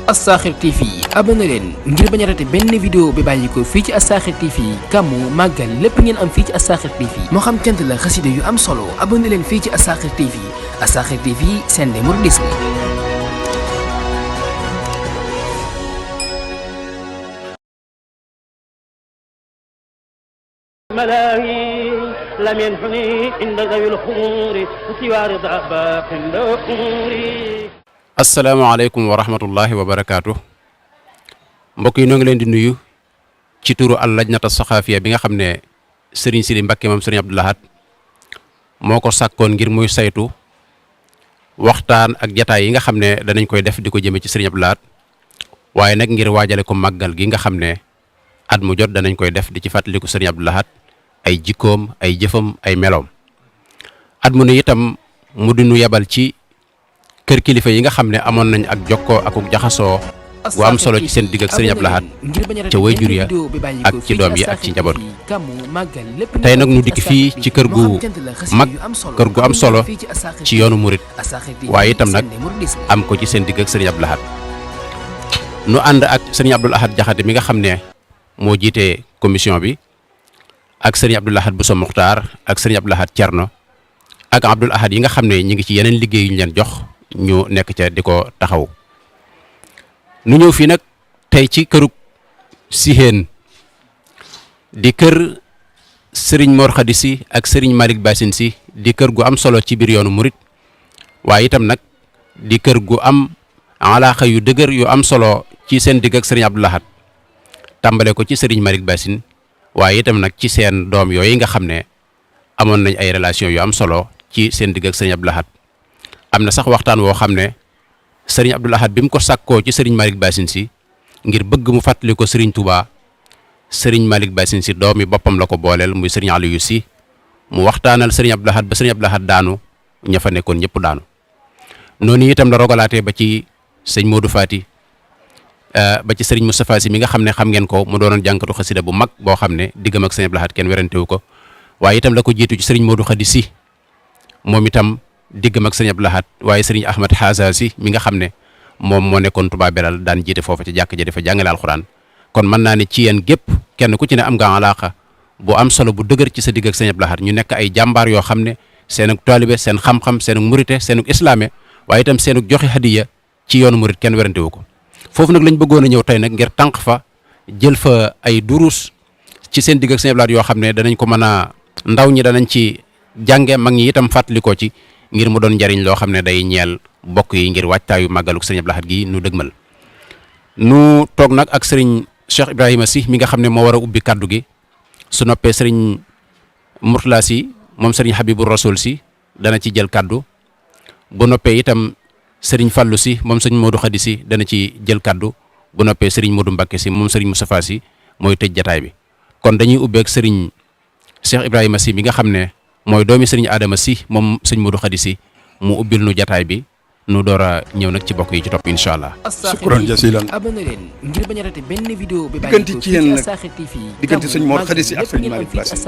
As-Sakhir TV abonné leen ngir bañ a raté benn vidéo bi bàyyi ko fii ci As-Sakhir TV gàmmu màggal lépp ngeen am fii ci As-Sakhir TV moo xam cant la xasida yu am solo abonné leen fii ci As-Sakhir TV As-Sakhir TV seen de mouridisme. ملاهي لم ينحني عند ذوي الخمور سوى رضا باق الأمور. asalaamaaleykum wa rahmatullahi wa barakaatu mbokk yi ñoo ngi leen di nuyu ci turu al lajnata saxaafiya bi nga xam ne sëriñ Sidi Mbakke moom sëriñ Abdou Lahad moo ko sàkkoon ngir muy saytu waxtaan ak jataay yi nga xam ne danañ koy def di ko jëme ci sëriñ Abdou Lahad waaye nag ngir waajale ko màggal gi nga xam ne at mu jot danañ koy def di ci fàttaliku sëriñ Abdou Lahad ay jikkoom ay jëfam ay meloom at mu ne itam mu di nu yebal ci kër kilifa yi nga xam ne amoon nañ ak jokkoo ak jaxasoo gu am solo ci seen digg ak sëriñ Abdou Lahad ca wayjur ya ak ci doom yi ak ci njaboot gi tey nag nu dikk fii ci kër gu mag kër gu am solo ci yoonu murit waaye itam nag am ko ci seen digg ak sëriñ Abdou Lahad nu ànd ak sëriñ Abdou Lahad Jaxate mi nga xam ne moo jiite commission bi ak sëriñ Abdou Lahad Bousso Muxtaar ak sëriñ Abdou Lahad Cerno ak Abdou Lahad yi nga xam ne ñi ngi ci yeneen liggéey yu ñu leen jox ñu nekk ca di ko taxaw nu ñëw fii nag tey ci kërug Siheen di kër sëriñ Mor Khady Sy ak sëriñ Malick Bassine Sy di kër gu am solo ci biir yoonu murit waaye itam nag di kër gu am alaaxa yu dëgër yu am solo ci seen digg ak sëriñ Abdou Lahad tàmbale ko ci sëriñ Malick Bassine waaye itam nag ci seen doom yooyu nga xam ne amoon nañ ay relation yu am solo ci seen digg ak sëriñ Abdou Lahad am na sax waxtaan woo xam ne sëriñ Abdou Lahad bi mu ko sàkkoo ci sëriñ Malick Bassine Sy ngir bëgg mu fàttali ko sëriñ Touba sëriñ Malick Bassine Sy doomi boppam la ko booleel muy sëriñ Aliou Sy mu waxtaanal sëriñ Abdou Lahad ba sëriñ Abdou Lahad daanu ña fa nekkoon ñëpp daanu noonu itam la rogalaatee ba ci sëñ Modou Fati ba ci sëriñ Moustapha Sy mi nga xam ne xam ngeen ko mu doonoon jànkatu xasida bu mag boo xam ne diggam ak sëriñ Abdou Lahad kenn werantewu ko waaye itam la ko jiitu ci sëriñ Modou Khady Sy moom itam diggam ak sëriñ Abdou Lahad waaye sëriñ Ahmad Haza Sy mi nga xam ne moom moo nekkoon Touba Belal daan jiite foofa ci jàkk ja dafa jàngale alxuraan kon mën naa ne ci yéen gépp kenn ku ci ne am nga alaaqa bu am solo bu dëgër ci sa digg ak sëriñ Abdou Lahad ñu nekk ay jàmbaar yoo xam ne seenug taalibe seen xam-xam seenug murite seenug islaame waaye itam seenug joxe hadiya ci yoonu murit kenn werante wu ko foofu nag lañ bëggoon a ñëw tey nag ngir tànq fa jël fa ay durus ci seen digg ak sëriñ Abdou Lahad yoo xam ne danañ ko mën a ndaw ñi danañ ci jànge mag ñi itam fàttalikoo ci ngir mu doon njariñ loo xam ne day ñeel bokk yi ngir waajtaayu màggaluk sëriñ Abdou Lahad gi nu dëgmal nu toog nag ak sëriñ Cheikh Ibrahima Sy mi nga xam ne moo war a ubbi kaddu gi su noppee sëriñ Mourtala Sy moom sëriñ Habibou Rasoul Sy dana ci jël kaddu bu noppee itam sëriñ Fallou Sy moom sëriñ Modou Khady Sy dana ci jël kaddu bu noppee sëriñ Modou Mbacké Sy moom sëriñ Moustapha Sy mooy tëj jataay bi kon dañuy ubbeek sëriñ Cheikh Ibrahima Sy mi nga xam ne mooy doomi sëriñ Adama Sy moom sëñ Modou Khady Sy mu ubbil nu jataay bi nu door a ñëw nag ci bokk yi ci topp incha allah. sukkuran jasilan abonné leen ngir bañ a raté benn vidéo bi diggante ci yéen nag diggante sëñ Mor Khady Sy ak sëriñ Malick Bassine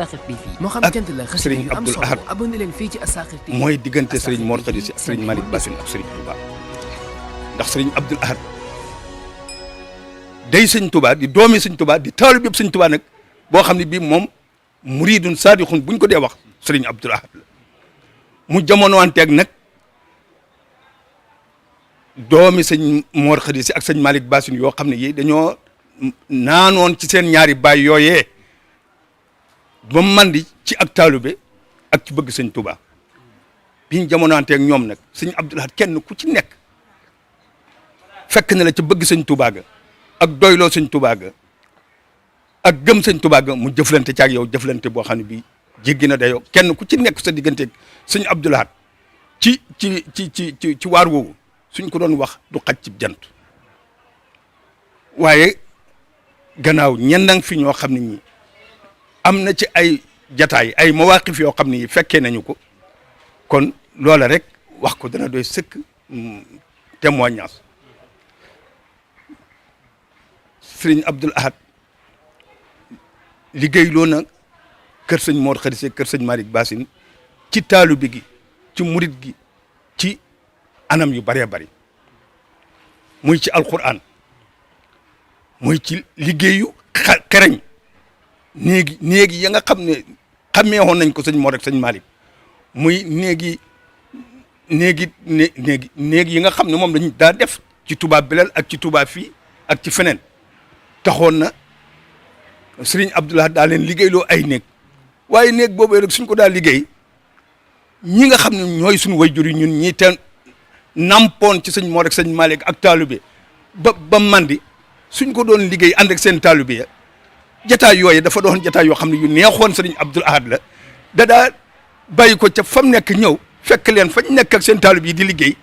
ak sëriñ Abdou Lahad mooy diggante sëriñ Mor Khady Sy ak sëriñ Malick Bassine ak sëriñ Touba ndax sëriñ Abdou Lahad day sëñ Touba di doomi sëñ Touba di taalib yëpp sëñ Touba nag boo xam ne bii moom muridun saadixun buñ ko dee wax sëriñ Abdou Lahad la mu jamonowanteeg nag doomi sëñ Mor Khady Sy ak sëñ Malick Bassine yoo xam ne yi dañoo naanoon ci seen ñaari baay yooyee ba mandi ci ak taalube ak ci bëgg sëñ Touba biñ jamonowanteeg ñoom nag sëñ Abdou Lahad kenn ku ci nekk fekk na la ca bëgg sëñ Touba ga ak doyloo sëñ Touba ga ak gëm sëñ Touba ga mu jëflante ci ak yow jëflante boo xam ne bii jéggi na dayoo kenn ku ci nekk sa digganteeg sëñ Abdou Lahad ci waar woowu suñ ko doon wax du xaj ci jant waaye gannaaw ñendang fi ñoo xam ne ñi am na ci ay jataay ay mawaqif yoo xam ne yi fekkee nañu ko kon loola rek wax ko dana doy sëkk témoignage sëriñ Abdou Lahad liggéey loo na kër sëñ Mor Khady Sy kër sëñ Malick Bassine ci taalu bi gi ci murit gi ci anam yu bëree bëri muy ci alquran mooy ci liggéeyu xereñ néegi ya nga xam ne xammee woon nañ ko sëñ Mor ak sëñ Malick muy néegi yi nga xam ne moom lañ daa def ci Touba Belel ak ci Touba fii ak ci feneen taxoon na Serigne Abdoul Ahad daa leen liggéeyloo ay néeg waaye néeg boobu rek suñ ko daa liggéey ñi nga xam ne ñooy suñu wayjur yi ñun ñii te nampoon ci sëñ Mor ak sëñ Malick ak taalibe ba mandi suñ ko doon liggéey ànd ak seen taalibe ya jataay yooyu dafa doon jataay yoo xam ne yu neexoon Serigne Abdoul Ahad la dadaa bàyyi ko ca fa mu nekk ñëw fekk leen fañ nekk ak seen taalibe yi di liggéey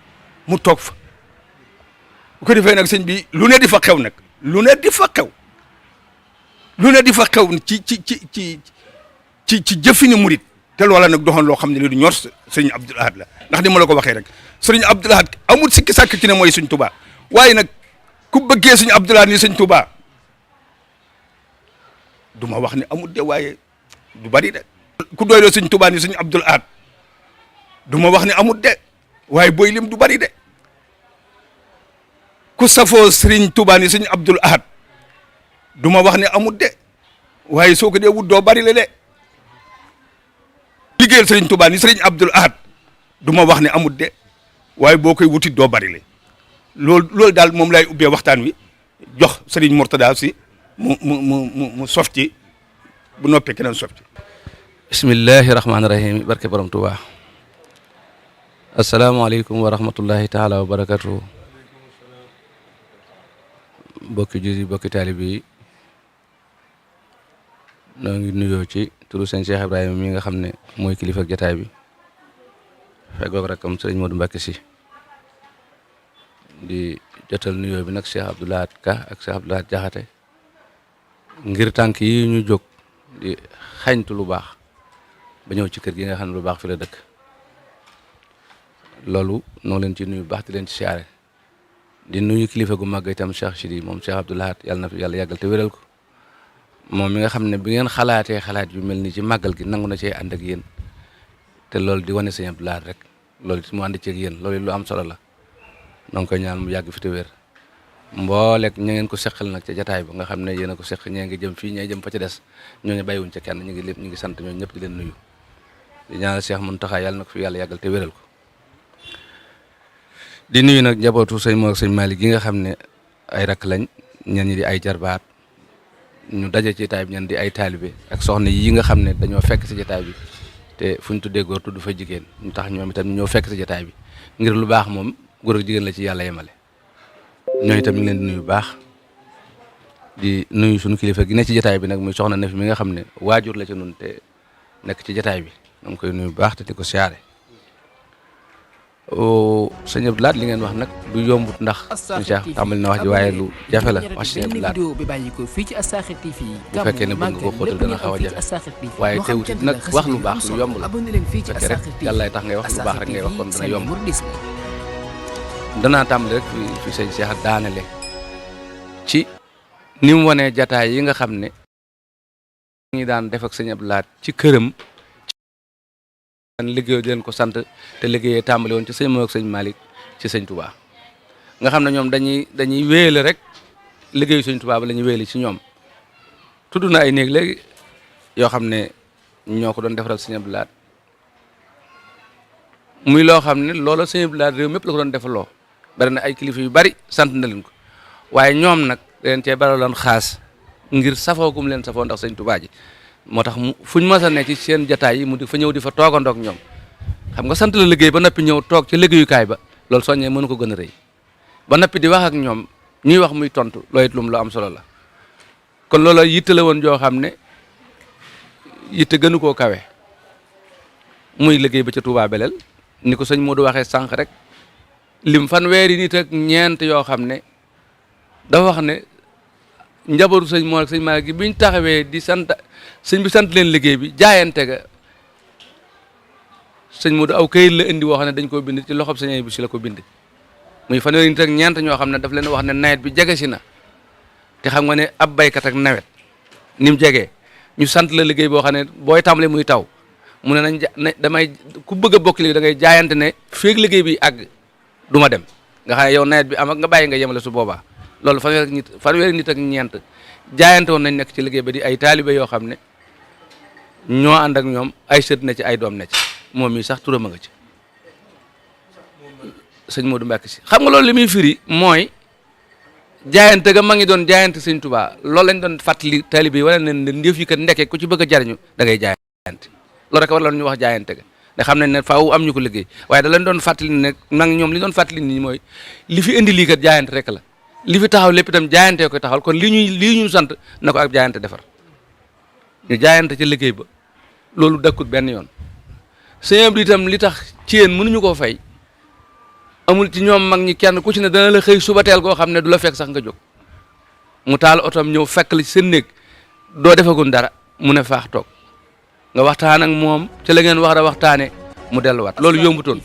mu toog fa bu ko defee nag sëñ bi lu ne di fa xew nag lu ne di fa xew ci jëfini murit te loola nag doxoon loo xam ne li du ñor sëriñ Abdoul Ahad la ndax ni ma la ko waxee rek sëriñ Abdoul Ahad amul sikki sàkk ci ne mooy sëñ Touba waaye nag ku bëggee sëñ Abdoul Ahad ni sëñ Touba du ma wax ne amul de waaye du bari de ku doyloo sëñ Touba ni sëñ Abdoul Ahad du ma wax ne amul de waaye booy lim du bari de ku safoo sëriñ Touba ni sëñ Abdoul Ahad du ma wax ne amul de waaye soo ko dee wut doo bari le de liggéeyal sëriñ Touba ni sëriñ Abdoul Ahad du ma wax ne amut de waaye boo koy wutit doo bari le loolu daal moom lay ubbee waxtaan wi jox sëriñ Mourtada si mu sof ci bu noppee keneen sof ci. bismillahi rahmaani rahim barke borom Touba. asalaamaaleykum wa rahmatullahi taala wa barakatuhu. bokki jullit bokki taalib yi noo ngi nuyoo ci turu sëñ Cheikh Ibrahima mi nga xam ne mooy kilifa ak jataay bi fekkoog rek am sëriñ Modou Mbacké si di jotal nuyoo bi nag Cheikh Abdoul Ahad Ka ak Cheikh Abdoul Ahad Jaxate ngir tànk yi ñu jóg di xañtu lu baax ba ñëw ci kër gi nga xam ne lu baax fi la dëkk loolu noo leen ci nuyu baax di leen ci siyaare di nuyu kilifa gu màgg itam Cheikh Sidi moom Cheikh Abdoul Ahad yàlla na fi yàlla yàggal te wéral ko moom mi nga xam ne bi ngeen xalaatee xalaat yu mel ni ci màggal gi nangu na cee ànd ak yéen te loolu di wane sëñ Abdoul Ahad rek loolu it mu ànd ci ak yéen loolu lu am solo la donc koy ñaan mu yàgg fi te wér mbooleeg ña ngeen ko seqal nag ca jataay ba nga xam ne yéen a ko seq ñee ngi jëm fii ñee jëm fa ca des ñooñu bàyyiwuñ ca kenn ñu ngi lépp ñu ngi sant ñooñu ñëpp di leen nuyu di ñaanal Cheikh Mountakha yàlla na ko fi yàlla yàggal te wéral ko di nuyu nag njabootu sëñ Mor ak sëñ Malick gi nga xam ne ay rakk lañ ñenn ñi di ay jarbaat ñu daje ci jataay bi ñenn di ay taalibe ak soxna yi nga xam ne dañoo fekk si jataay bi te fu ñu tuddee góor tudd fa jigéen ñu tax ñoom itam ñoo fekk si jataay bi ngir lu baax moom góor ak jigéen la ci yàlla yemale ñoo itam ñu ngi leen di nuyu baax di nuyu suñu kilifa gi ne ci jataay bi nag muy soxna Nafi mi nga xam ne waajur la ci nun te nekk ci jataay bi ñoo ngi koy nuyu baax te di ko siyaare sëñ Abdoul Ahad li ngeen wax nag du yombut ndax sëñ Cheikh tàmbali na wax ji waaye lu jafe la wax sëñ Abdoul Ahad bu fekkee ne bëgg nga ko xóotal dana xaw a jafe waaye teewut it nag wax lu baax lu yomb la fekkee rek yàllaay tax ngay wax lu baax rek ngay wax kon dana yomb danaa tàmbali rek fi sëñ Cheikh daanele ci ni mu wanee jataay yi nga xam ne ñi daan def ak sëñ Abdoul Ahad ci këram liggéey di leen ko sant te liggéeyee tàmbali woon ci sëñ Mor ak sëñ Malick ci sëñ Touba nga xam ne ñoom dañuy wéyale rek liggéeyu sëñ Touba ba la ñuy wéyale ci ñoom tudd na ay néeg léegi yoo xam ne ñoo ko doon defaral sëñ Abdoul Ahad muy loo xam ne loola sëñ Abdoul Ahad réew mépp la ko doon defaloo bari na ay kilifa yu bari sant na leen ko waaye ñoom nag leen cee baraloon xaas ngir safoo gum leen safoo ndax sëñ Touba ji moo tax mu fuñ mës a ne ci seen jataay yi mu di fa ñëw di fa toogandoog ñoom xam nga sant la liggéey ba noppi ñëw toog ci liggéeyukaay ba loolu soññee mënu ko gën a rëy ba noppi di wax ak ñoom ñuy wax muy tontu looy it lum lu am solo la kon loolu yitte la woon joo xam ne yitte gënu koo kawe muy liggéey ba ca Touba Belel ni ko sëñ Modou waxee sànq rek lim fanweeri nit ak ñeent yoo xam ne dafa wax ne njabootu sëñ Mor ak sëñ Malick gi biñ taxawee di sant sëñ bi sant leen liggéey bi jaayante ga sëñ Modou aw këyit la indi woo xam ne dañ koo bind ci loxob sëñ bi si la ko bind muy fanweeri nit ak ñeent ñoo xam ne daf leen wax ne nawet bi jege si na te xam nga ne ab baykat ak nawet ni mu jegee ñu sant la liggéey boo xam ne booy tàmbali muy taw mu ne damay ku bëgg a bokk liggéey da ngay jaayante ne feeg liggéey bi àgg du ma dem nga xam ne yow nawet bi am ak nga bàyyi nga yemale su boobaa loolu fanweeri nit ak ñeent jaayante woon nañ nekk ci liggéey ba di ay taalibe yoo xam ne ñoo ànd ak ñoom ay sët na ci ay doom na ci moom mii sax turam a nga ci sëñ Modou Mbacke si xam nga loolu li muy firi mooy jaayante ga ma ngi doon jaayante sëñ Touba loolu lañ doon fàttali taalibe yi wala ne ndéef yi kat ndekkee ku ci bëgg a jariñu da ngay jaayante loolu rek war la ñu wax jaayante ga da xam ne faaw am ñu ko liggéey waaye da leen doon fàttali ne nag ñoom li doon fàttali nii mooy li fi indi lii kat jaayante rek la li fi taxaw lépp itam jaayante koy taxawal kon lii ñu sant na ko ak jaayante defar ñu jaayante ci liggéey ba loolu dakkut benn yoon sëñ bi itam li tax ci yéen mënuñu koo fay amul ci ñoom mag ñi kenn ku ci ne dana la xëy suba teel koo xam ne du la fekk sax nga jóg mu taal otoom ñëw fekk la ci seen néeg doo defagun dara mu ne faax toog nga waxtaan ak moom ci la ngeen wax a waxtaane mu delluwaat loolu yombutoon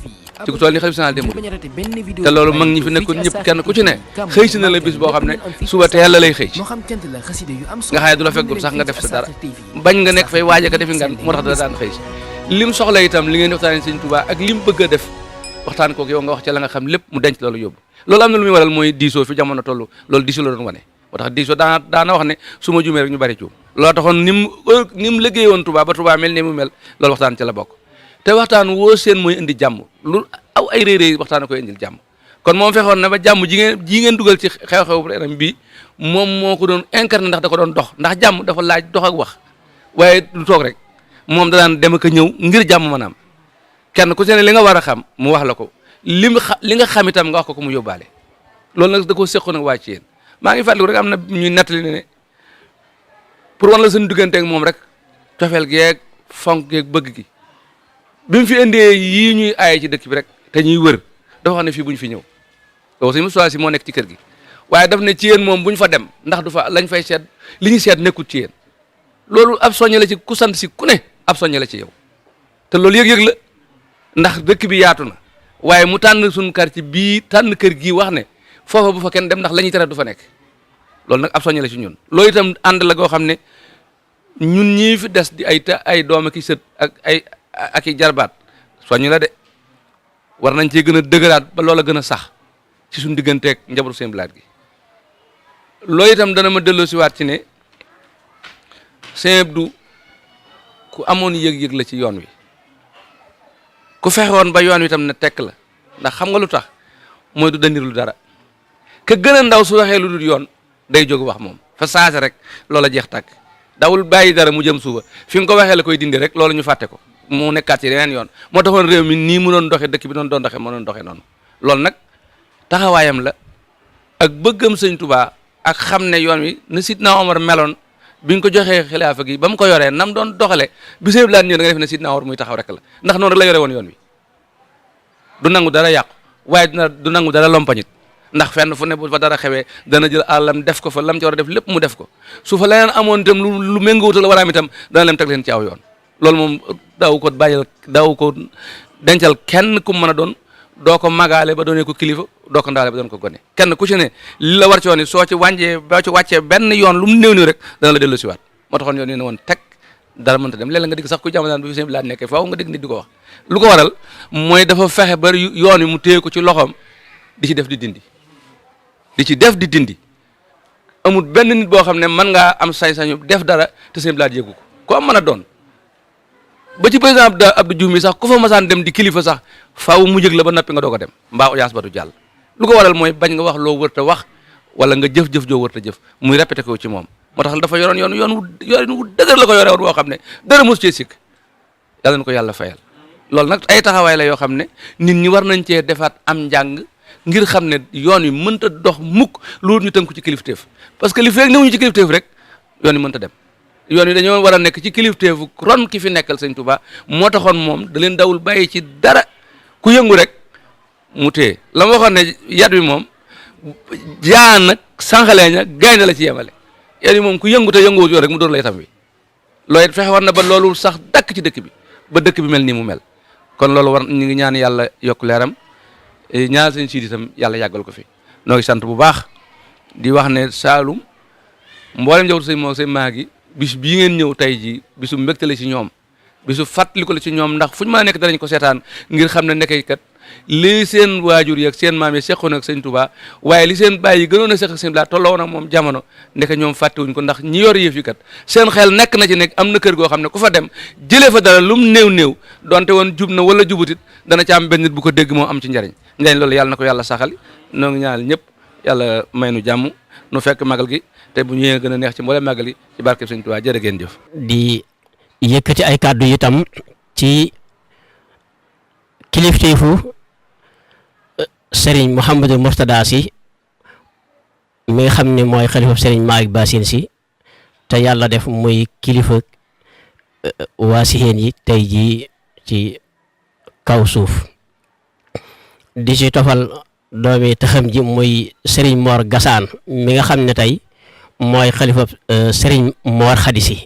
ci ku toll ni xalifa général démb te loolu mag ñi fi nekkoon ñëpp kenn ku ci ne xëy si na la bis boo xam ne suba teel la lay xëy ci nga xam ne du la fekkul sax nga def sa dara bañ nga nekk fay waaje ka defi ngan moo tax da daan xëy si lim soxla itam li ngeen di waxtaane sëñ Touba ak lim bëgg a def waxtaan kook yow nga wax ci la nga xam lépp mu denc loolu yóbbu loolu am na lu muy waral mooy diisoo fi jamono toll loolu diisoo la doon wane moo tax diisoo daana wax ne su ma jumee rek ñu bari juum loolu taxoon ni mu liggéey woon Touba ba Touba mel ni mu mel loolu waxtaan ci la bokk te waxtaan woo seen mooy indi jàmm lu aw ay réeréy waxtaan koy indil jàmm kon moom fexoon na ba jàmm ji ngeen dugal ci xew-xew ren bi moom moo ko doon incarné ndax da ko doon dox ndax jàmm dafa laaj dox ak wax waaye du toog rek moom da daan dem ak a ñëw ngir jàmm maanaam kenn ku ci ne li nga war a xam mu wax la ko li nga xam itam nga wax ko mu yóbbaale loolu nag da koo seqoon ak waa ci yéen maa ngi fàttaliku rek am na ñuy nettali ne pour wan la seen digganteeg moom rek cofeel geeg fonk geeg bëgg gi bi mu fi indee yii ñuy aaye ci dëkk bi rek te ñuy wër dafa wax ne fii bu ñu fi ñëw donc suñu si moo nekk ci kër gi waaye daf ne ci yéen moom bu ñu fa dem ndax du fa lañ fay seet li ñu seet nekkul ci yéen loolu ab soññe la ci ku sant si ku ne ab soññe la ci yow te loolu yëg-yëg la ndax dëkk bi yaatu na waaye mu tànn suñu quartier bii tànn kër gii wax ne foofa bu fa kenn dem ndax la ñuy tere du fa nekk loolu nag ab soññe la ci ñun loolu itam ànd la goo xam ne ñun ñii fi des di ay doom ak i sët ak i jarbaat soññ la de war nañ cee gën a dëgëraat ba loola gën a sax ci suñu digganteeg njabootu seen blaat gi loolu itam dana ma delloo si waat ci ne Sëñ Abdou ku amoon yëg-yëg la ci yoon wi ku fexewoon ba yoon wi itam ne tekk la ndax xam nga lu tax mooy du dandir lu dara ka gën a ndaw su waxee lu dul yoon day jóg wax moom fa saase rek loola jeex tàkk dawul bàyyi dara mu jëm suba fi nga ko waxee la koy dindi rek loolu ñu fàtte ko mu nekkaat ci yeneen yoon moo taxoon réew mi nii mu doon doxe dëkk bi doon doxe moo doon doxe noonu loolu nag taxawaayam la ak bëggam sëñ Touba ak xam ne yoon wi na Sidna Omar meloon bi ñu ko joxee xilaafa gi ba mu ko yoree nam doon doxale bi sëñ Blaat ñëw da nga def ne Sidna Omar muy taxaw rek la ndax noonu rek la yore woon yoon wi du nangu dara yàqu waaye du nangu dara lompañit ndax fenn fu ne bu fa dara xewee dana jël àllam def ko fa lam ci war a def lépp mu def ko su fa leneen amoon itam lu méngoowutal war a am itam dana leen teg leen ci aw yoon loolu moom daaw ko dencal kenn ku mën a doon doo ko magaale ba doonee ko kilifa doo ko ndaale ba doon ko gone kenn ku ci ne li la war ci yoon soo ci wàccee benn yoon lu mu néew rek dana la dellu si waat moo taxoon yoon ne woon teg dara mënta dem léeg-léeg nga dégg sax ku jamono daan bu fi seen bi laa nekkee faaw nga dégg nit di ko wax lu ko waral mooy dafa fexe ba yoon wi mu téye ko ci loxoom di ci def di dindi amul benn nit boo xam ne mën ngaa am sañ-sañu def dara te seen bi laa yëgu ko am mën a doon ba ci président Abdou Diouf mi sax ku fa masaan dem di kilifa sax faaw mu yëg la ba noppi nga doog a dem mbaa audience ba du jàll lu ko waral mooy bañ nga wax loo wërta wax wala nga jëf-jëf joo wërta jëf muy répété ko ci moom moo tax dafa yoroon yoon wu dëgër la ko yore woon boo xam ne dara mos cee sikk yàlla na ko yàlla fayal loolu nag ay taxawaay la yoo xam ne nit ñi war nañ cee defaat am njàng ngir xam ne yoon wi mënta dox mukk loolu ñu tënku ci kilifteef parce que li fekk newuñu ci kilifteef rek yoon wi mënta dem yoon wi dañoo war a nekk ci kilifteefu ron ki fi nekkal sëñ Touba moo taxoon moom da leen dawul bàyyi ci dara ku yëngu rek mu téye la ma waxoon ne yat wi moom jaan nag sànqalee ña gaynde la ci yemale yat wi moom ku yëngu te yënguwut yoon rek mu dóor la yatam wi loolu it fexe war na ba loolu sax dakk ci dëkk bi ba dëkk bi mel nii mu mel kon loolu war ñu ngi ñaan yàlla yokk leeram ñaan sëñ Sidi itam yàlla yàggal ko fi noo ngi sant bu baax di wax ne Saalum mboolem njawtu sëñ moo sëñ maa gi bis bii ngeen ñëw tey jii bisu mbégte la ci ñoom bisu fàttali ko la ci ñoom ndax fu ñu maa nekk danañ ko seetaan ngir xam ne nekkee kat li seen waajur yi ak seen maam yi seqoon ak sëñ Touba waaye li seen baay yi gënoon a seq ak sëñ Abdou Lahad tolloo woon ak moom jamono ndeke ñoom fàttewuñ ko ndax ñi yor yëf yi kat seen xel nekk na ci nekk am na kër goo xam ne ku fa dem jëlee fa dara lum néew donte woon jub na wala jubutit dana ci am benn nit bu ko dégg moo am ci njariñ loolu yàlla na ko yàlla saxal noo ngi ñaanal ñëpp yàlla may nu jàmm nu fekk magal gi te bu ñëwee gën a neex ci mboolem magal yi ci barkeb sëñ Touba jërë ngeen jëf. di yëkkati ay kàddu itam ci kilifteefu Serigne Mouhamadou Mourtada Sy mi nga xam ne mooy xalifa Serigne Malick Bassine Sy te yàlla def muy kilifa waa Siheen yi tey jii ci kaw suuf di ci tofal doomi taxam ji muy Serigne Mor Gassane mi nga xam ne tey mooy xalifa Serigne Mor Khady Sy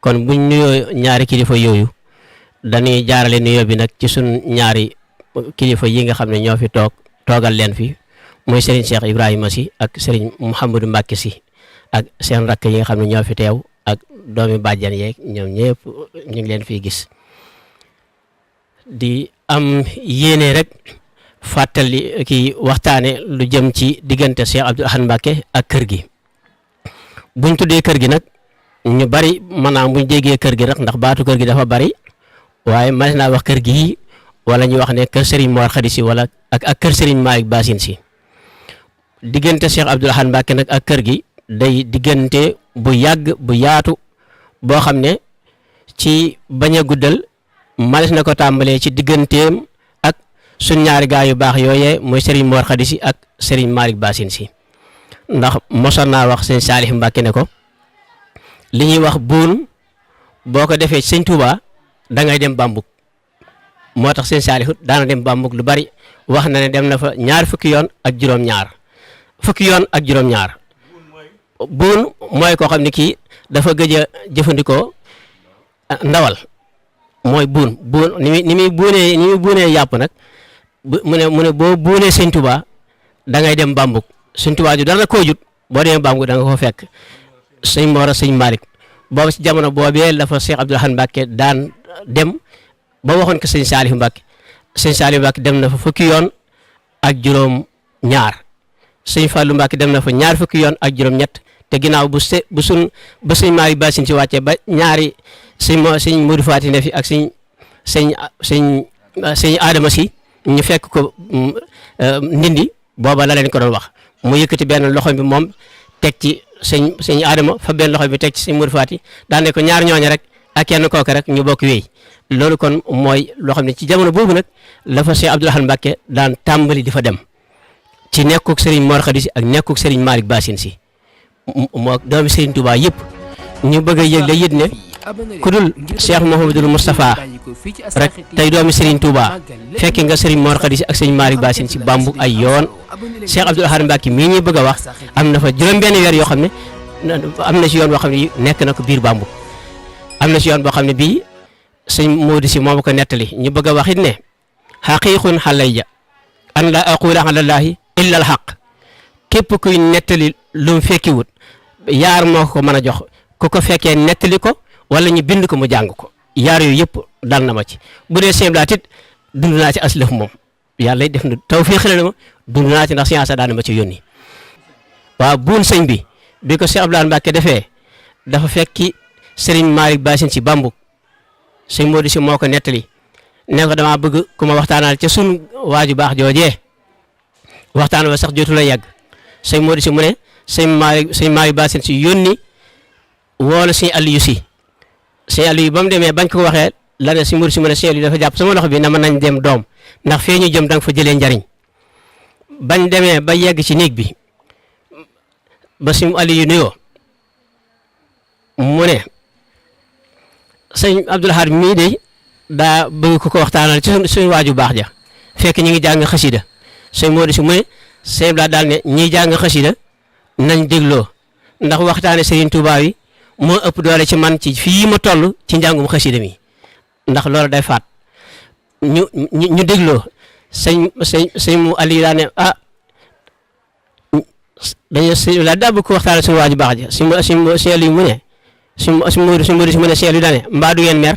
kon buñ nuyoo ñaari kilifa yooyu dañuy jaarale nuyoo bi nag ci sun ñaari kilifa yi nga xam ne ñoo fi toogal leen fi muy Serigne Cheikh Ibrahima Sy ak Serigne Mouhamadou Mbacké Sy ak seen rakk yi nga xam ne ñoo fi teew ak doomi bàjjan yeeg ñoom ñëpp ñu ngi leen fiy gis di am yéene rek fàttali ki waxtaane lu jëm ci diggante Cheikh Abdou Lahad Mbacké ak kër gi buñ tuddee kër gi nag ñu bari maanaam buñ déggee kër gi nag ndax baatu kër gi dafa bari waaye mas naa wax kër gi wala ñu wax ne kër Serigne Mor Khady Sy wala ak kër Serigne Malick Bassine Sy diggante Cheikh Abdou Lahad Mbacké nag ak kër gi day diggante bu yàgg bu yaatu boo xam ne ci bañ a guddal manes na ko tàmbalee ci digganteem ak suñ ñaari gaa yu baax yooyee mooy Serigne Mor Khady Sy ak Serigne Malick Bassine Sy ndax mosoon naa wax sëñ Salih Mbacké ne ko li ñuy wax buun boo ko defee sëñ Touba da ngay dem Bambuk moo tax sëñ Salih daana dem Bambuk lu bari wax na ne dem na fa ñaar fukki yoon ak juróom-ñaar buun mooy koo xam ne kii dafa gëj a jëfandikoo ndawal mooy buun ni muy buunee yàpp nag mu ne boo buunee sëñ Touba da ngay dem Bambuk sëñ Touba ju dara koo jut boo demee Bambuk da nga ko fekk sëñ Mor sëñ Malick boobu si jamono boobee la fa Cheikh Abdou Lahad Mbacké daan dem ba waxoon ko sëñ Salih Mbacké dem na fa fukki yoon ak juróom-ñaar sëñ Fallou Mbacké dem na fa ñaar fukki yoon ak juróom-ñett te ginnaaw ba sëñ Malick Bassine Sy wàccee ba ñaari sëñ Modou Fati ne fi ak sëñ Adama Sy ñu fekk ko ndindi booba la leen ko doon wax mu yëkkati benn loxo bi moom teg ci sëñ Adama fa benn loxo bi teg ci sëñ Modou Fati daan ne ko ñaar ñooñu rek ak kenn kooku rek ñu bokk wéy loolu kon mooy loo xam ne ci jamono boobu nag la fa Cheikh Abdou Lahad Mbacké daan tàmbali di fa dem ci nekkuk Serigne Mor Khady Sy ak nekkuk Serigne Malick Bassine Sy moo doomi Serigne Touba yëpp ñu bëgg a yëgle yit ne ku dul Cheikh Mouhamadoul Moustapha rek tey doomi Serigne Touba fekki nga Serigne Mor Khady Sy ak Serigne Malick Bassine Sy Bambuk ay yoon Cheikh Abdou Lahad Mbacké mii ñuy bëgg a wax am na fa juróom-benn weer yoo xam ne am na ci yoon boo xam ne nekk na ko biir Bambuk am na ci yoon boo xam ne bii sëñ Modou Sy moom ko nettali ñu bëgg a wax it ne xaqiiqun xalayya an la aqula ala llahi illa al xaq képp kuy nettali lu mu fekkiwut yaar moo ko mën a jox ku ko fekkee nettali ko wala ñu bind ko mu jàng ko yaar yooyu yëpp dal na ma ci bu dee sëñ Blaat it dund naa ci aslëf moom yàlla def na tawfiix la ma dund naa ci ndax science daan na ma ci yónni waaw buun sëñ bi ko Cheikh Abdou Lahad Mbacké defee dafa fekki Serigne Malick Bassine Sy Bambuk sëñ Modou Sy moo ko nettali ne ko damaa bëgg ku ma waxtaanal ca sun waaju baax joojee waxtaan wa sax jotu la yàgg sëñ Modou Sy mu ne sëñ Malick Bassine Sy yónni woola sëñ Aliou Sy sëñ Aliou ba mu demee bañ ko waxee la ne sëñ Modou Sy mu ne sëñ Aliou dafa jàpp sama loxo bi na mën nañ dem doom ndax fee ñu jëm da nga fa jëlee njariñ bañ demee ba yegg ci néeg bi ba sëñ Aliou nuyoo mu ne sëñ Abdou Lahad mii de daa bëgg ko waxtaanal ci suñu waaju baax ja fekk ñu ngi jàng xasida sëñ Modou Sy mu ne sëñ Blaat daal ne ñiy jàng xasida nañ dégloo ndax waxtaane Serigne Touba yi moo ëpp doole ci man ci fii ma toll ci njàngum xasida mi ndax loolu day faat ñu dégloo sëñ mu Aliou daa ne dañu sëñ Blaat daa bëgg ko waxtaane suñu waaju baax ja sëñ Aliou mu ne sëñ Modou Sy mu ne sëñ Aliou daa ne mbaa du ngeen mer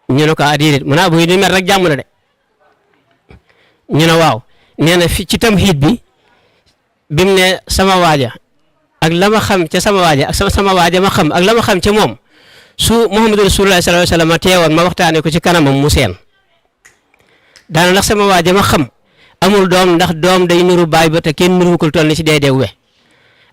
ñu ne ko déedéet mu naa bu ñu mer rek jàmm na de ñu ne waaw nee na fi ci tamhiid bi mu ne sama waaja ak la ma xam ca sama waaja ak sama waaja ma xam ak la ma xam ca moom su Muhammadu Rasulullah sallallahu alayhi wasallam teewoon ma waxtaane ko ci kanamam mu seen daana ndax sama waaja ma xam amul doom ndax doom day nuru baay ba te kenn mënu ko toll ni ci deedeew we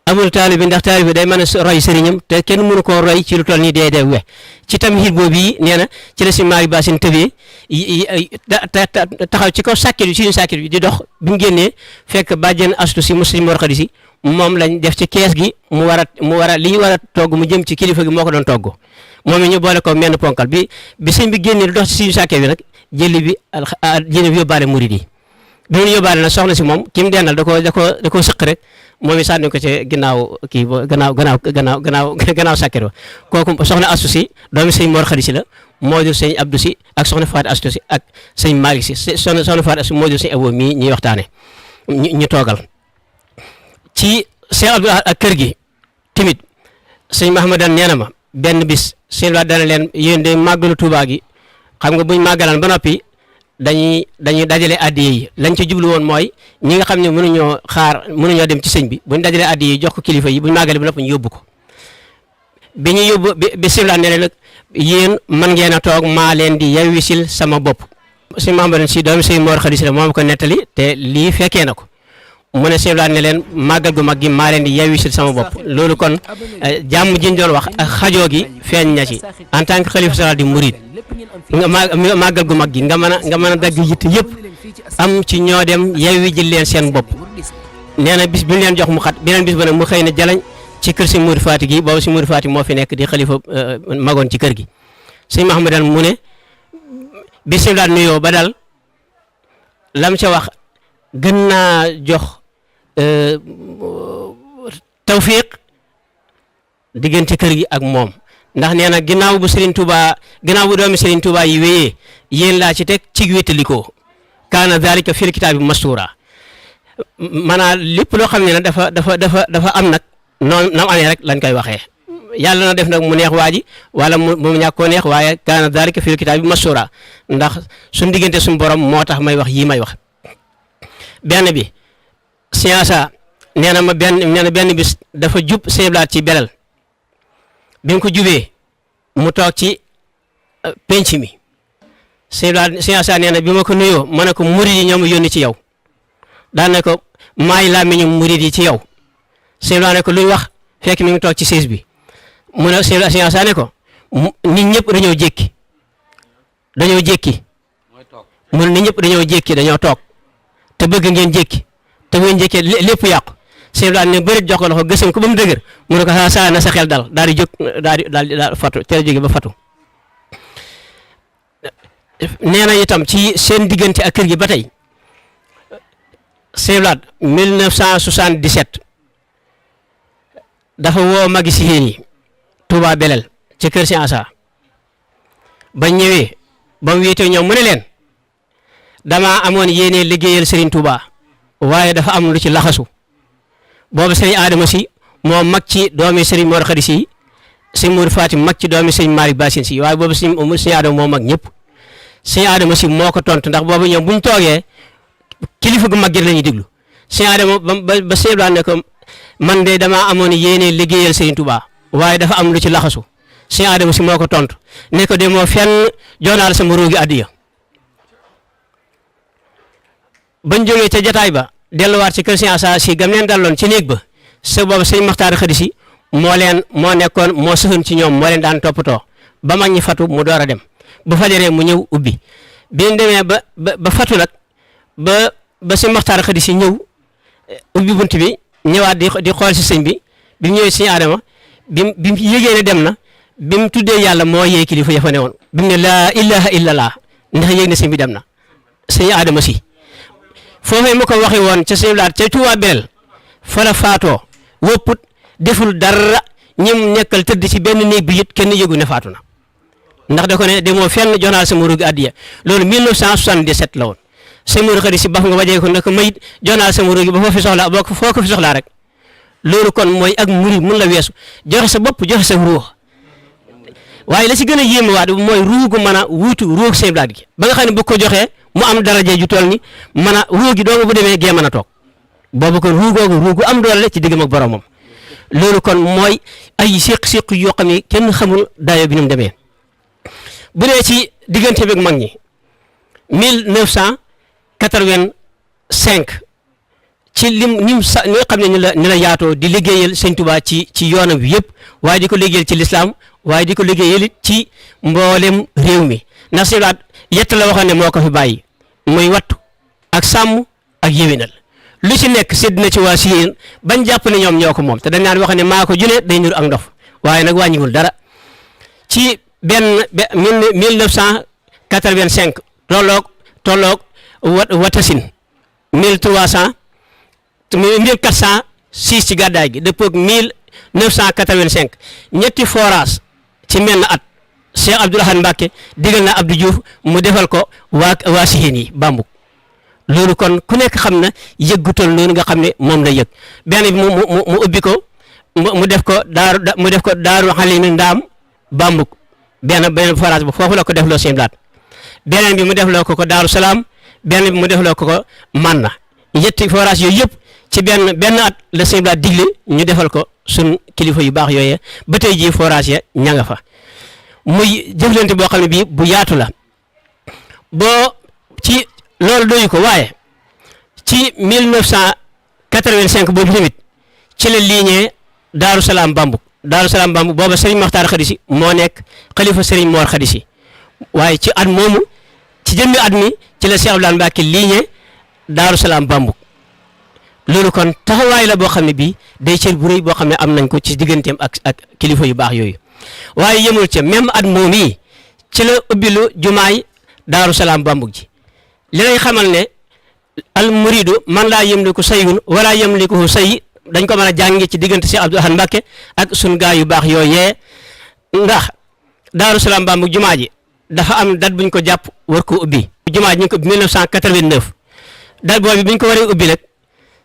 amul taalibi ndax taalibi day mën a roy sëriñam te kenn mënu koo roy ci lu toll ni deedeew we ci tamhiid boobu yi nee na ci la si Maalik Baasin tëbee taxaw ci kaw sàkkit bi suñu sàkkit bi di dox bi mu génnee fekk bàjjen astu si Muslim Mor Khady si moom lañ def ci kees gi mu war a li ñu war a togg mu jëm ci kilifa gi moo ko doon togg moom it ñu boole ko menn ponkal bi sëñ bi génnee di dox ci suñu sàkkit bi nag jëli bi yóbbaale murid yi bi mu yóbbaale nag soxna si moom ki mu dendal da koo sëq rek moom it sànni ko ci ginnaaw kii ba gannaaw sàkkit ba kooku soxna astu si doomi sëñ Mor Khady si la moo jur sëñ Abdou si ak soxna Fatou Astu si ak sëñ Malick si soxna Fatou Astu moo jur sëñ Abo mii ñuy waxtaane ñu toogal ci sëñ Abdou ak kër gi tamit sëñ Mahamadan nee na ma benn bis sëñ la dana leen yéen de màggalu Tuubaa gi xam nga buñ màggalaan ba noppi dañuy dajale addiya yi lañ ci jublu woon mooy ñi nga xam ne mënuñoo dem ci sëñ bi buñ dajale addiya yi jox ko kilifa yi buñ màggale ba noppi ñu yóbbu ko bi ñu yóbbu bi sëñ la ne leen nag yéen mën ngeen a toog maa leen di yewwisil sama bopp sëñ Mahamadan si doomi sëñ Mor Khady si la moom ko nettali te lii fekkee na ko mu ne sëñ ne leen màggal gu mag gi maa leen di yewwisil sama bopp loolu kon jàmm jiñ doon wax ak xajoo gi feeñ na ci en tant que xalifa général di murid nga màggal gu mag gi nga mën a dagg yitt yëpp am ci ñoo dem yewwi ji leen seen bopp nee na bis bi ñu leen jox mu xat beneen bis ba nag mu xëy na jalañ ci kër si Mourou Fati gi boobu si Mourou Fati moo fi nekk di xalifa magoon ci kër gi sëñ Mahamadan mu ne bi sëñ daal nuyoo ba dal lam ca wax gën naa jox tawfiq diggante kër gi ak moom ndax nee na ginnaaw bu doomi Serigne Touba yi wéyee yéen laa ci teg ci wéttalikoo kaana dhalika fil kitaabi mastura maanaam lépp loo xam ne nag dafa am nag noonu nam amee rek lañ koy waxee yàlla na def nag mu neex waa ji wala mu ñàkk koo neex waaye kaana dhalika fil kitaabi mastura ndax suñ diggante suñ borom moo tax may wax yii may wax benn bi siyaasa nee na benn bis dafa jub seeblaat ci belal bi mu ko jubee mu toog ci penc mi seeblaat siyaasa nee na bi ma ko nuyoo ma ne ko murid yi ñoom yónni ci yow daan ne ko maay làmmiñu murid yi ci yow seeblaat ne ko luy wax fekk mi ngi toog ci siis bi mu ne seeblaat siyaasa ne ko nit ñëpp dañoo jékki mu ne nit ñëpp dañoo jékki dañoo toog te bëgg ngeen jékki te bu ngeen jékkee lépp yàqu sëñ bi ne bëri jox ko loxo gësam ko ba mu dëgër mu ne ko saa na sa xel dal daal di jóg daal di fatu teel jóge ba fatu nee na itam ci seen diggante ak kër gi ba tey sëñ bi 1977 dafa woo magi si yéen yi Touba Belel ci kër si Asa ba ñëwee ba mu wéetee ñoom mu ne leen damaa amoon yéene liggéeyal Serigne Touba waaye dafa am lu ci laxasu boobu Serigne Adama si moo mag ci doomi Serigne Mor Khady si Serigne Mourou Fatim mag ci doomi Serigne Malick Bassine si waaye boobu Serigne Adama moo mag ñëpp Serigne Adama si moo ko tontu ndax boobu ñoom buñ toogee kilifa gu mag gi la ñuy déglu Serigne Adama ba seeblaan ne ko man de damaa amoon yéene liggéeyal Serigne Touba waaye dafa am lu ci laxasu Serigne Adama si moo ko tontu ne ko de moo fenn joonaal sama ruugi addiya bañ jógee ca jataay ba delluwaat ci kër Asa si gam leen dalloon ci néeg ba sa boobu sëñ Maxtaar Khady si moo nekkoon moo sëxën ci ñoom moo leen daan toppatoo ba mag ñi fatu mu door a dem bu fajaree mu ñëw ubbi bi ñu demee ba fatu nag ba sëñ Maxtaar Khady si ñëw ubbi bunt bi ñëwaat di xool si sëñ bi bi mu ñëwee sëñ Adama bi mu yëgee ne dem na bi mu tuddee yàlla moo yee kilifa ya fa ne woon bi mu ne laa ilaha illallah ndax yëg na sëñ bi dem na sëñ Adama si foofee ma ko waxee woon ca sëñ laat ca Touba Belel fa la faatoo wëpput deful dara ñim nekkal tëdd ci benn néeg bi it kenn yëgu ne faatu na ndax da ko ne demoo fenn jonaal sama ruugi addiya loolu 1977 la woon sëñ Mourou Khady si baf nga wajee ko ne ko mayit jonaal sama ruugi ba foo ko fi soxlaa rek loolu kon mooy ak murid mun la weesu joxe sa bopp joxe sa ruux waaye la ci gën a yéemewaat mooy ruugu mën a wuutu ruug sëñ Abdou Lahad gi ba nga xam ne bu ko joxee mu am daraje ju toll ni mën a ruugi doomu bu demee gee mën a toog boobu kon ruugoogu ruugu am doole ci diggam ak boromam loolu kon mooy ay séq-séq yoo xam ne kenn xamul dayo bi ni mu demee bu dee ci diggante bi ak mag ñi 1985 ci lim ñim sa ñi nga xam ne ni la yaatoo di liggéeyal sëñ Tuubaa ci yoonam bi yëpp waaye di ko liggéeyal ci lislaam waaye di ko liggéeyal ci mboolem réew mi ndax sëñ Lahad yett la waxoon ne moo ko fi bàyyi muy wattu ak sàmm ak yéwénal lu ci nekk sédd na ci waa Siyeen bañ jàpp ne ñoom ñoo ko moom te dañ naan wax ne maa ko junee day nur ak ndof waaye nag wàññiwul dara ci 1985 tolloog watasin 1406 ci gàddaay gi dëppoog 1985 ñetti forage ci menn at Cheikh Abdou Lahad Mbacké digal na Abdou Diouf mu defal ko waa Siyeen yi Bambuk loolu kon ku nekk xam na yëggutoon loolu nga xam ne moom la yëg benn bi mu ubbi ko mu def ko daaru Halimi Ndaam Bambuk benn forage bu foofu la ko defloo seen blaat beneen bi mu defloo ko Daaru Salaam benn bi mu defloo ko Manna ñetti forage yooyu yëpp ci benn at la seen blaat digle ñu defal ko sun kilifa yu baax yooyee ba tey jii forage ya ña nga fa muy jëflante boo xam ne bii bu yaatu la boo ci loolu doyu ko waaye ci 1985 boobu tamit ci la liiñee Daaru Salaam Bambuk booba Serigne Makhtar Khady moo nekk xalifa Serigne Mor Khady waaye ci at moomu ci jëmmi at mi ci la Cheikh Abdou Lahad Mbacké liiñee Daaru Salaam Bambuk loolu kon taxawaay la boo xam ne bii day cër bu rëy boo xam ne am nañ ko ci digganteem ak kilifa yu baax yooyu waaye yemul ca même at moom yi ci la ubbilu jumaay Daaru Salaam Bambuk ji li lay xamal ne al muridu man laa yamliku sayun wala yamlikuhu say dañ ko mën a jàngi ci diggante Cheikh Abdou Lahad Mbacké ak sun gaa yu baax yooyee ndax Daaru Salaam Bambuk jumaa ji dafa am date buñ ko jàpp war ko ubbi jumaa ji ñu ko ubbi 1989 date boobu biñ ko waree ubbi nag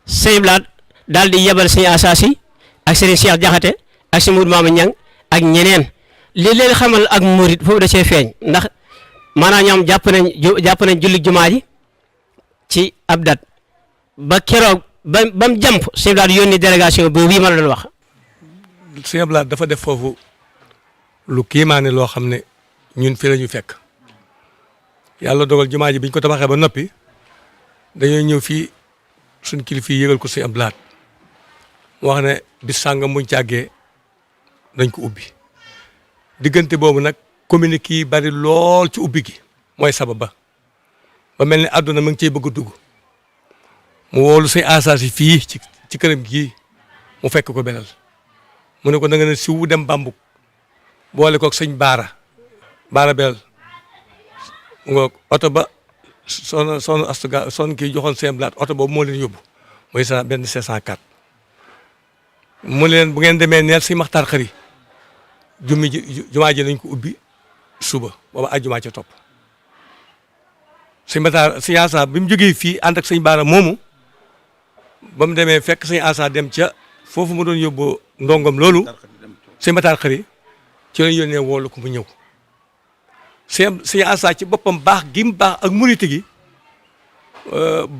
sëñ Blaat daal di yebal sëñ Asasi ak sëriñ Cheikh Jaxate ak sëñ Moudou Mama Ñang ak ñeneen li leen xamal ak murid foofu da cee feeñ ndax maanaam ñoom jàpp nañ julli jumaa ji ci ab date ba keroog ba mu jàmp sëñ Blaat yónni délégation boobu bii ma la doon wax. sëñ Blaat dafa def foofu lu kiimaane loo xam ne ñun fii la ñu fekk yàlla dogal jumaa ji biñ ko tabaxee ba noppi dañoo ñëw fii suñ kilifa yi yëgal ko sëñ Blaat mu wax ne bis sàngam buñ càggee dañ ko ubbi diggante boobu nag communiqué yi bari lool ci ubbi gi mooy sabab ba mel ni àdduna mu ngi cey bëgg a dugg mu woolu sëñ Asasi fii ci këram gii mu fekk ko benal mu ne ko da nga ne siwu dem Bambuk boole koog sëñ Baara belal mu nga oto ba son astuga son kii joxoon sëñ Blaat oto boobu moo leen yóbbu mooy sa benn 504 mu leen bu ngeen demee neel si Maxtaar Xari jumaa ji nañ ko ubbi suba booba ajjumaa ca topp sëñ Maxtaar sëñ Asa bi mu jógee fii ànd ak sëñ Baara moomu ba mu demee fekk sëñ Asa dem ca foofu mu doon yóbbu ndongom loolu sëñ Maxtaar Xari ci lañ yónnee woolu ko mu ñëw sëñ Asa ci boppam baax gi mu baax ak murite gi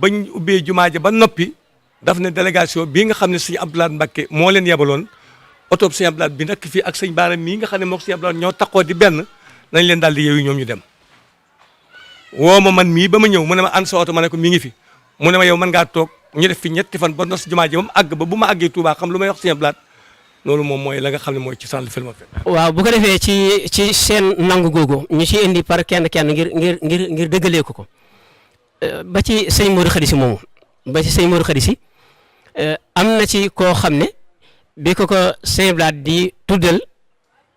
bañ ubbee jumaa ja ba noppi daf ne délégation bii nga xam ne sëñ Abdou Lahad Mbacké moo leen yebaloon oto sëñ Abdou Lahad bi nekk fii ak sëñ Baara mii nga xam ne moo ko sëñ Abdou Lahad ñoo takkoo di benn nañ leen daal di yeewu ñoom ñu dem woo ma man mii ba ma ñëw mu ne ma ànd sa oto ma ne ko mi ngi fi mu ne ma yow mën ngaa toog ñu def fi ñetti fan ba nos jumaa ji ba mu àgg ba bu ma àggee Touba xam lu may wax sëñ Abdou Lahad loolu moom mooy la nga xam ne mooy ci sànq film fi. waaw bu ko defee ci seen nangu googu ñu ci indi par kenn ngir dëggalee ko ba ci sëñ Modou Khady Sy moomu ba ci sëñ Modou Khady Sy am na ci koo xam ne bi ko sëñ Blaat di tuddal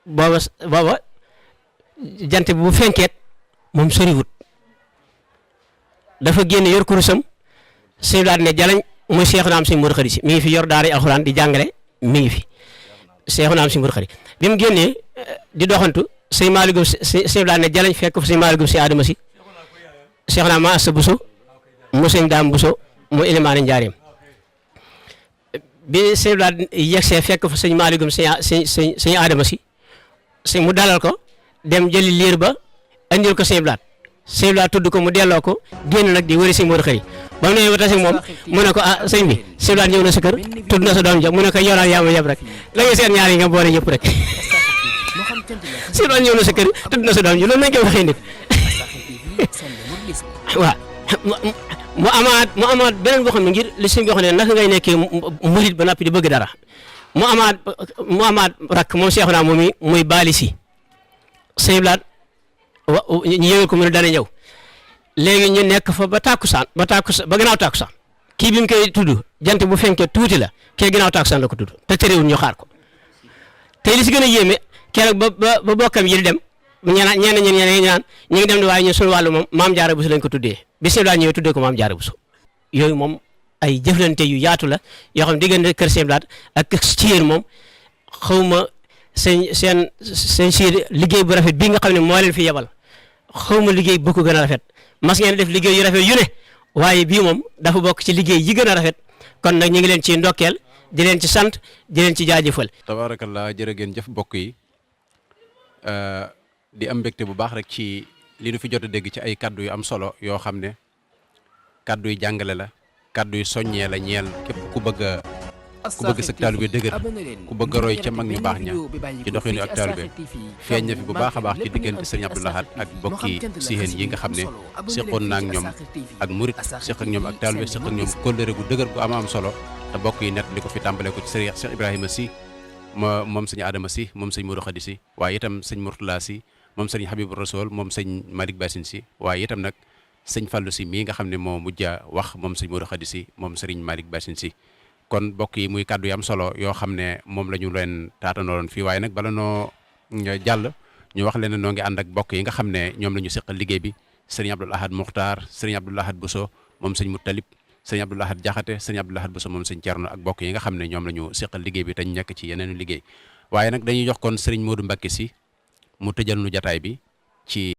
booba jant bu fenkeet moom soriwut dafa génn yor kurusam sëñ Blaat ne jalañ muy Seexu Naam sëñ Modou Khady Sy mi ngi fi yor daara alxuraan di jàngale mi ngi fi Seexu Naam sëñ Modou Khady bi mu génnee di doxantu sëñ Malick sëñ Blaat ne jalañ fekk fa sëñ Malick si Adama si Seexu Naam ma Assa Bousso mu sëñ Daam Bousso mu Ilimaane Njaareem bi sëñ Blaat yegsee fekk fa sëñ Malick sëñ Adama si mu dalal ko dem jëli liir ba andil ko sëñ Blaat tudd ko mu delloo ko génn nag di wëri sëñ Modou Khari ba mu ne ba tase moom mu ne ko sëñ bi sëñ Blaat ñëw na sa kër tudd na sa doom ja mu ne ko yoonal yaa ma yeb rek la nga seen ñaar yi nga boole yëpp rek sëñ Blaat ñëw na sa kër tudd na sa doom ji loolu lañ koy waxee nit waaw mu amaat beneen boo xam ne ngir li sëñ bi wax ne naka ngay nekkee murit ba noppi di bëgg dara mu amaat rakk moom Seexuna moom muy baali si sëñ Blaat ñu yëgal ko mu ne dana ñëw léegi ñu nekk fa ba gannaaw tàkkusaan kii bi mu koy tudd jant bu fenkee tuuti la kee gannaaw tàkkusaan la ko tudd te terewul ñu xaar ko te li si gën a yéeme keroog ba bokkam yi di dem ñeneen ñu ngi dem di waaye ñu suñu wàllu moom maam Jaara Buso lañ ko tuddee bi sëñ Blaat ñëwee tuddee ko maam Jaara Buso yooyu moom ay jëflante yu yaatu la yoo xam diggante kër sëñ Blaat ak ci yéen moom xawma seen siir liggéey bu rafet bii nga xam ne moo leen fi yebal xawma liggéey bu ko gën a rafet mas ngeen def liggéey yu rafet yu ne waaye bii moom dafa bokk ci liggéey yi gën a rafet kon nag ñu ngi leen ci ndokkeel di leen ci sant di leen ci jaajëfal. tabaarakallaa jërë ngeen jëf mbokk yi di am mbégte bu baax rek ci li nu fi jot a dégg ci ay kaddu yu am solo yoo xam ne kaddu yu jàngale la kaddu yu soññee la ñeel képp ku bëgg sa taalibe dëgër ku bëgg a roy ca mag ñu baax ña ci doxinu ak taalibe feeñ na fi bu baax a baax ci diggante sëriñ Abdou Lahad ak bokki siheen yi nga xam ne seqoon na ak ñoom ak murit seq ak ñoom ak taalibe seq ak ñoom kóllëre gu dëgër gu am solo te bokk yi net li ko fi tàmbalee ko ci sëriñ Cheikh Ibrahima Sy moom sëñ Adama Sy moom sëñ Modou Khady Sy waaye itam sëñ Mourtala Sy moom sëñ Habibou Rassoul moom sëñ Malick Bassine Sy waaye itam nag sëñ Fallou Sy mii nga xam ne moo mujj wax moom sëñ Modou Khady Sy moom sëriñ Malick Bassine Sy kon bokk yi muy kàddu yu am solo yoo xam ne moom la ñu leen taatanooloon fii waaye nag bala noo jàll ñu wax leen ne noo ngi ànd ak bokk yi nga xam ne ñoom la ñu seqal liggéey bi sëriñ Abdoul Ahad Muxtaar sëriñ Abdoul Ahad Bousso moom sëñ Moutalib sëriñ Abdoul Ahad Jaxate sëriñ Abdoul Ahad Bousso moom sëñ Cerno ak bokk yi nga xam ne ñoom la ñu seqal liggéey bi te ñu nekk ci yeneen liggéey waaye nag dañuy jox kon sëriñ Modou Mbacké Sy mu tëjal nu jataay bi ci